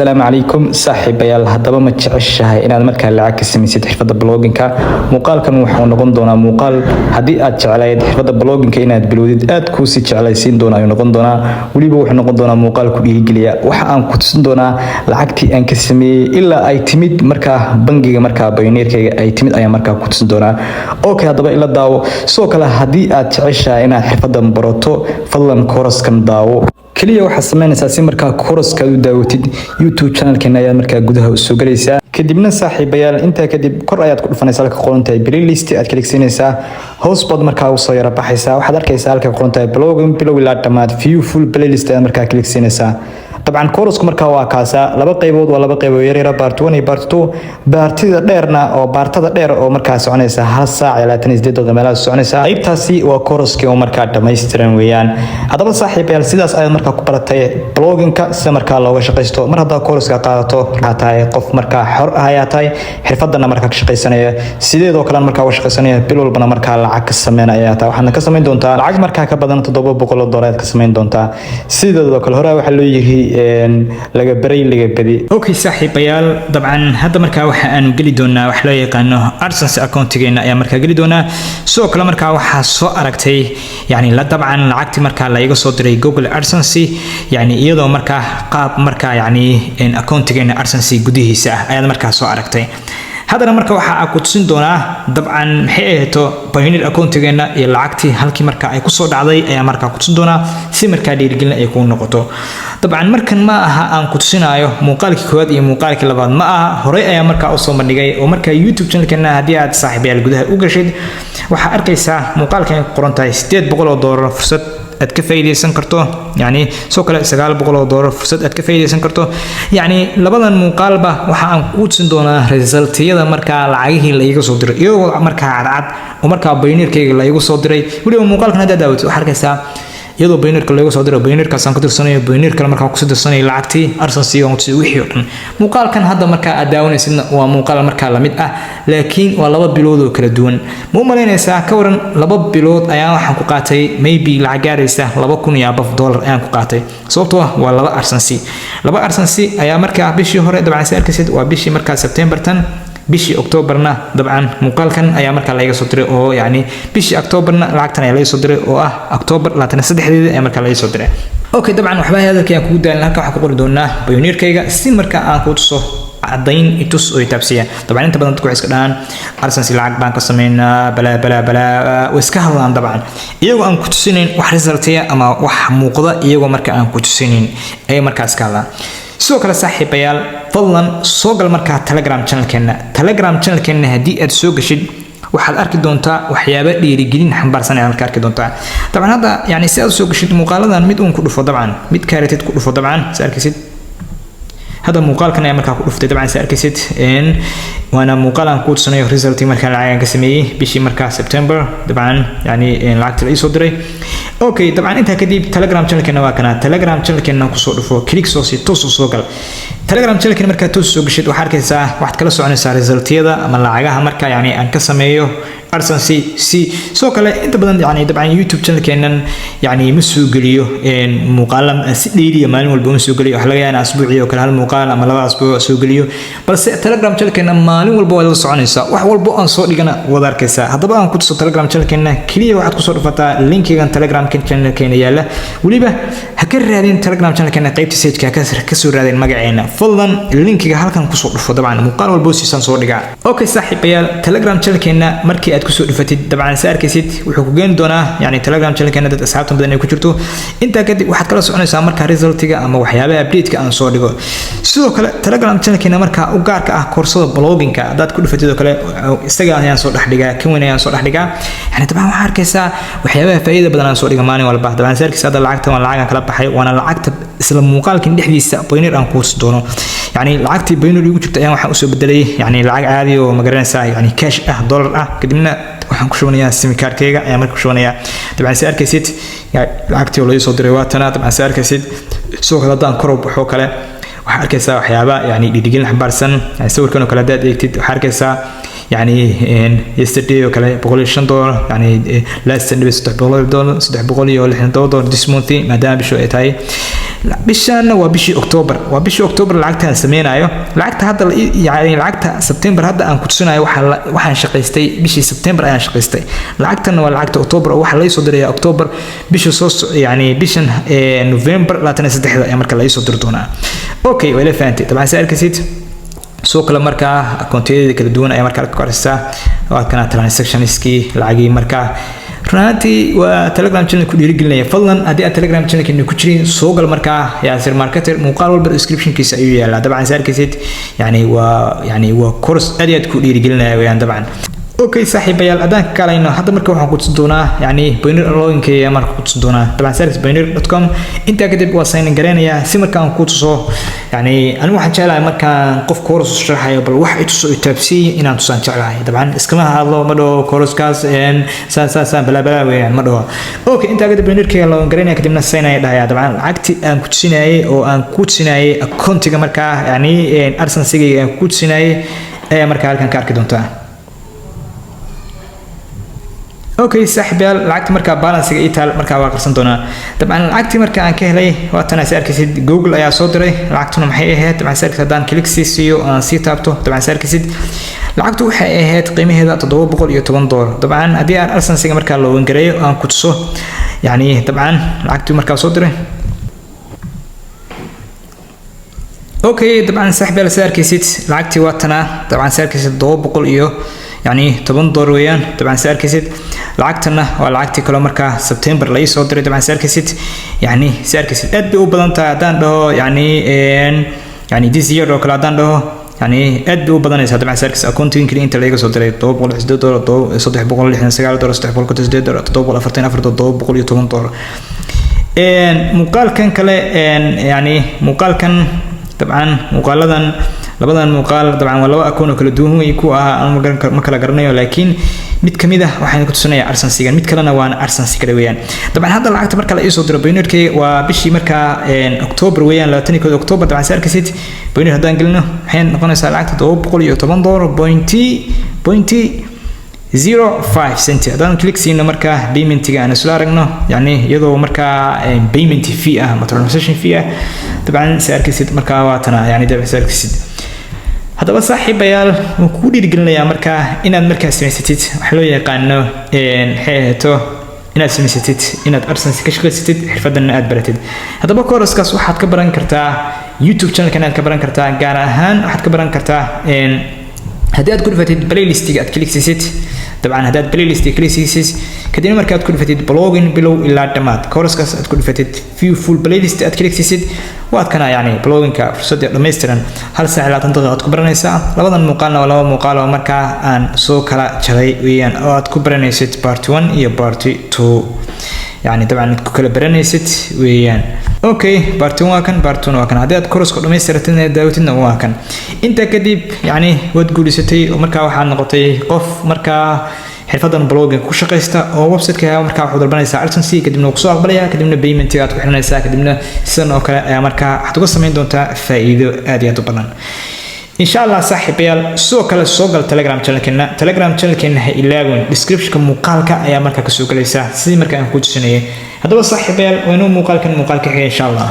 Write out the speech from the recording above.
السلام عليكم صاحب يال هدبا ما jeceshahay inaad markaa lacag ka samaysid xirfadda blogging-ka muuqaalkan wuxuu noqon doonaa muuqaal hadii aad jeclayd xirfadda blogging-ka inaad bilowdid aad ku si jeclaysiin doona ayuu noqon doonaa waliba wuxuu noqon doonaa muuqaal ku dhiigeliya waxa aan ku tusin doonaa lacagtii aan ka sameeyay ilaa ay timid markaa bangiga markaa Payoneer-kayga ay timid ayaan markaa ku tusin doonaa okay hadaba ila daawo soo kale hadii aad jeceshahay inaad xirfaddan barato fadlan course-kan daawo kaliya waxa sameynaysaa si markaa course-ka u daawatid YouTube channel-keena ayaa markaa gudaha u soo galaysaa kadibna saaxiibayaal inta kadib kor ayaad ku dhufanaysaa halka qorantahay playlist aad kliksinaysaa hoos baad markaa u soo yara baxaysaa waxaad arkaysaa halka qorantahay blogging bilow ilaa dhamaad view full playlist aad markaa kliksinaysaa طبعا كورسku marka waa kaasa laba qaybood waa laba qaybood yar yar part 1 iyo part 2 baartida dheerna oo baartada dheer oo marka soconaysa 1 saac ilaa 28 daqiiqo meelaha soconaysa qaybtaasi waa course-kii oo marka dhameystiran weeyaan hadaba saaxiibayaal sidaas ayaad marka ku baratay blogging-ka si marka looga shaqeysto mar hadaa course-ka qaadato waxaad tahay qof marka xor ah ayaa tahay xirfadana marka ka shaqeysanaya sideedoo kale marka uga shaqeysanaya bil walbana marka lacag ka sameynaya waxaad ka sameyn doontaa lacag marka ka badan $700 ka sameyn doontaa sideedoo kale hore waxa loo yiri laga baray laga badi okay saaxiibayaal dabcan hadda marka waxa aan gali doonaa wax loo yaqaano AdSense account-geena ayaa marka gali doonaa soo kale marka waxa soo aragtay la dabcan lacagti marka la iga soo diray Google AdSense iyadoo marka qaab marka account-geena AdSense gudihiisa ah ayaad marka soo aragtay hadana marka waxa aan ku tusin doonaa dabcan maxay ahayto Payoneer account-geena iyo lacagtii halkii marka ay ku soo dhacday ayaa marka ku tusin doonaa si marka dhiirigelin ay ku noqoto dabcan markan ma aha aan ku tusinayo muuqaalkii koowaad iyo muuqaalkii labaad ma aha hore ayaa marka u soo bandhigay oo marka YouTube channel-keena hadii aad saaxiibayaal gudaha u gashid waxa arkaysaa muuqaalkan qorantahay $800 fursad aad ka faa'iideysan karto soo kale $900 fursad aad ka faa'iideysan karto labadan muuqaalba waxa aan ku tusin doonaa resultiyada marka lacagihii la iga soo diray iyadoo marka cadcad oo marka Payoneer-kayga la iga soo diray waliba muuqaalkan hadda daawad waxa arkaysaa iyadoo Payoneer-ka laga soo diray Payoneer-kaas aan ka tirsanayo Payoneer-ka marka ku soo dirsanayo lacagtii AdSense oo wixii oo dhan muuqaalkan hadda marka aad daawanaysidna waa muuqaal marka la mid ah laakiin waa laba bilood oo kala duwan ma u malaynaysaa ka waran laba bilood ayaan waxaan ku qaatay maybe lacag gaaraysa $2,000 ayaan ku qaatay sababtoo ah waa laba AdSense ayaa marka bishii hore dabcan saarkiisid waa bishii marka September tan bishii October-na dabcan muuqaalkan ayaa marka la iga soo diray oo bishii October-na lacagtan ayaa la soo diray oo ah October 23 ayaa marka la soo diray okay dabcan waxba hadalkii aan ku daalin halka waxa ku qori doonaa Payoneer-kayga si marka aan ku tuso cadayn itus oo taabsiya dabcan inta badan dadku waxay iska dhahan AdSense lacag baan ka sameynaa bala iska hadlaan dabcan iyagoo aan ku tusinayn wax resultiya ama wax muuqda iyagoo marka aan ku tusinayn ay markaas ka hadlaan soo kale saaxiibayaal fadlan soo gal marka Telegram channel-keena hadii aad soo gashid waxaad arki doontaa waxyaabo dhiirigelin xambaarsan aad arki doontaa dabcan hadda si aad soo gashid muuqaaladan mid uun ku dhufo dabcan mid kaaratid ku dhufo dabcan saarkisid هذا مقال كان يعمل كاكو دفتي طبعا سأركزت إن وأنا مقال عن كود سنة ريزلتي مركز العين قسمي بشي مركز سبتمبر طبعا العقد الرئيس ودري أوكي طبعا أنت كديب تليجرام channel كنا واكنا تليجرام channel كنا كسر فو كليك صوصي توصل سوقل تليجرام channel كنا مركز توصل بشيء وحركة ساعة واحد كلا سو عن سعر ريزلتي هذا أما العجاها مركز أن كسميه AdSense سو كلا أنت بدن طبعا يوتيوب channel كنا مسوقليو مقالم سديري مالين والبوم مسوقليو حلقة أنا أسبوعي وكلا هالمقال أما لا أسبوع سوقليو بس تليجرام channel كنا مالين والبوم هذا صعنيسا واحد والبوم أنصار لجنا وذار كيسا هذا بقى كنت صو تليجرام channel كنا كليه واحد كسر فتا لينك كان تليجرام channel كنا يلا وليبه هكر هذين تليجرام channel كنا قيبت سيج كسر هذين مجاعنا فضلا اللينك هالكان كسر طبعا مقال والبوم سنصور لجا أوكي صاحب يا تليجرام channel كنا مركي كسر فتي طبعا سأركزت وحكوجين دونا تليجرام channel كنا أصحابهم بدنا يكشرتوا أنت كده واحد كلا سؤال سامر كريزلتيجا أما وحيابه أبديت كأن صادقه سو كلا تليجرام channel كنا مركا وقارك كورس بلوجين كده كل فتي ده كلا استجاه يعني صور حدقة كون يعني صور حدقة طبعا وحركسة وحيابه فايدة بدنا صور ماني ولا بعد طبعا سأركز هذا العقد وأنا العقد كلا بحي وأنا العقد سلم مقال كن دحديس Payoneer أن كورس دونه العقد Payoneer يوجد أيام وحوسه بدري العقد عادي ومقرن ساعة كاش $1 كدمنا waxaan ku shubanayaa sim card-kayga ayaan markaa ku shubanayaa dabcan si arkaysid lacagtii oo la soo diray waa tan dabcan si arkaysid soo kala daan kor u baxo kale waxa arkaysaa waxyaaba dhiirigelin xambaarsan sawirkan oo kala daad eegtid waxa arkaysaa يعني yesterday oo kale $105 يعني last Sunday $300 $360 this month maadaama bishu ay tahay bishan waa bishii October lacagta aan sameeynayo lacagta hadda yani lacagta September hadda aan ku tusinayo waxaan shaqaystay bishii September ayaan shaqaystay lacagtan waa lacagta October waxa la soo diray October bisha soo yani bishan November 23 ayaa marka la soo diri doonaa okay wala fahanti taban saalkisid soo kala marka account-yada kala duwan ayaa marka ka qoraysaa waa kana transactionski lacagi marka runtii waa Telegram channel ku dhiirigelinaya fadlan hadii aad Telegram channel ku jirin soo gal marka Yaasir Marketer muuqaal walba description kiisa ayuu yaalaa dabcan saarkisid yani waa course aad ku dhiirigelinaya weeyaan dabcan okay saaxiibayaal adaan kalayno hadda marka waxaan ku tusi doonaa yani Payoneer login-ka marka ku tusi doonaa dabcan saarkis payoneer.com inta kadib waa sign in gareynaya si marka aan ku tuso yani anigu waxaan jeclahay marka qof course sharaxayo bal wax ay tuso taabsi inaan tusaan jeclahay dabcan iskama hadlo ma dhaho course-kaas saan bala weeyaan ma dhaho okay inta kadib Payoneer-ka login gareynaya kadibna sign ay dhahay dabcan lacagti aan ku tusinayay oo aan ku tusinayay account-ga marka yani arsensiga aan ku tusinayay ayaa marka halkan ka arki doontaa okay saaxiibayaal lacagta marka balance-ga itaal marka waa qarsan doona dabcan lacagti marka aan ka helay waa tan saarkisid Google ayaa soo diray lacagtuna maxay ahayd dabcan saarkisid hadaan click siiyo aan si taabto dabcan saarkisid lacagtu waxay ahayd qiimaheeda $710 dabcan hadii aan arsensiga marka loo gareeyo aan ku tuso yani dabcan lacagtu marka soo diray okay dabcan saaxiibayaal saarkisid lacagti waa tan dabcan saarkisid يعني $10 ويان طبعا سعر كيسد لعقتنا ولعقتي كله مركا سبتمبر لا يسوى دري طبعا سعر كيسد يعني سعر كيسد أدي وبدنتا دان ده يعني this year وكلا دان ده يعني أدي وبدنا يسا طبعا سعر كيسد أكونت يمكن أنت لاقي صدر $2.60 $2.60 مقال كان كله يعني مقال كان طبعا مقالدان labadan muuqaal dabcan waa laba akoon oo kala duwan ay ku ma kala garanayo laakiin mid kamid ah waxaan ku tusinayaa arsensiga mid kalena waa arsensiga weeyaan dabcan hadda lacagta marka la soo diro Payoneer-ka waa bishii marka October weeyaan 21 October dabcan saarkisid Payoneer hadaan galno waxay noqonaysaa lacagta $210.05 cent hadaan click siino marka payment-ga aan isla aragno yani iyadoo marka payment fee ah ama transaction fee ah dabcan saarkisid marka waa tan yani dabcan saarkisid hadaba saaxiibayaal waan ku dhiirigelinayaa marka inaad markaa samaysatid wax loo yaqaano xeeto inaad samaysatid inaad arsenal ka shaqaysatid xirfadan aad baratid hadaba course-kaas waxaad ka baran kartaa YouTube channel-kan aad ka baran kartaa gaar ahaan waxaad ka baran kartaa hadii aad ku dhufatid playlist-ga aad click siisid dabcan hadii aad playlist-ga click siisid kadib marka aad ku dhufatid blogging bilow ilaa dhamaad course-kaas aad ku dhufatid view full playlist aad click siisid waad kana yani blogging-ka fursad dhameystiran hal saac ilaa 10 daqiiqo aad ku baranaysaa labadan muuqaalna waa laba muuqaal oo marka aan soo kala jaray weeyaan oo aad ku baranaysid part 1 iyo part 2 يعني طبعا كل برنيست ويان اوكي بارتون واكن بارتون واكن هذا كورس كل ما يسترتنا داوتنا واكن انت كدب يعني وتقول ستي ومركا waxaan noqotay qof marka xirfadan blogging ku shaqeysta oo website-ka marka waxa dalbanaysa arsenal kadibna ku soo aqbalaya kadibna payment-ga aad ku xiranaysaa kadibna sidan oo kale ayaa marka waxaad uga sameyn doontaa faa'iido aad iyo aad u badan إن شاء الله صاحبيال سو كلا سوغل تليجرام channel كنا إلاقون description مقالك أيام مركا كسوق ليسا سي مركا أنكوت سنية هذا صاحبيال وينو مقالك إن شاء الله